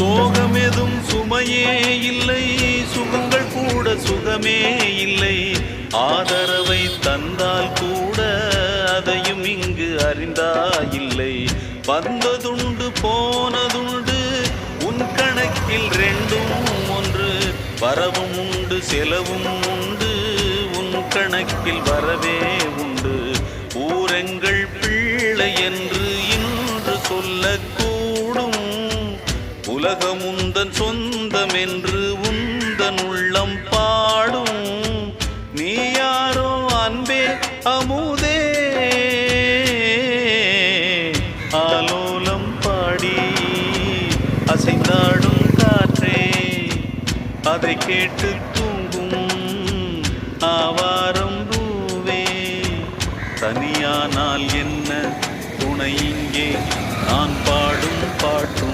சோகமெதும் சுமையே இல்லை, சுகங்கள் கூட சுகமே இல்லை. ஆதரவை தந்தால் கூட அதையும் இங்கு அறிந்தாயில்லை. வந்ததுண்டு போனதுண்டு உன் கணக்கில் ரெண்டும் ஒன்று. வரவும் உண்டு செலவும் உண்டு, உன் கணக்கில் வரவே உண்டு. ஊரெங்கள் பிள்ளை என்று இன்று சொல்லக்கூடும். உலகம் உந்தன் சொந்தம் என்று உந்தன் உள்ளம் பாடும். நீ யாரோ அன்பே அமுதே, ஆலோலம் பாடி அசைந்தாடும் காற்றே, அதை கேட்டு தூங்கும் ஆவாரம் பூவே. தனியானால் என்ன துணை இங்கே, நான் பாடும் பாட்டும்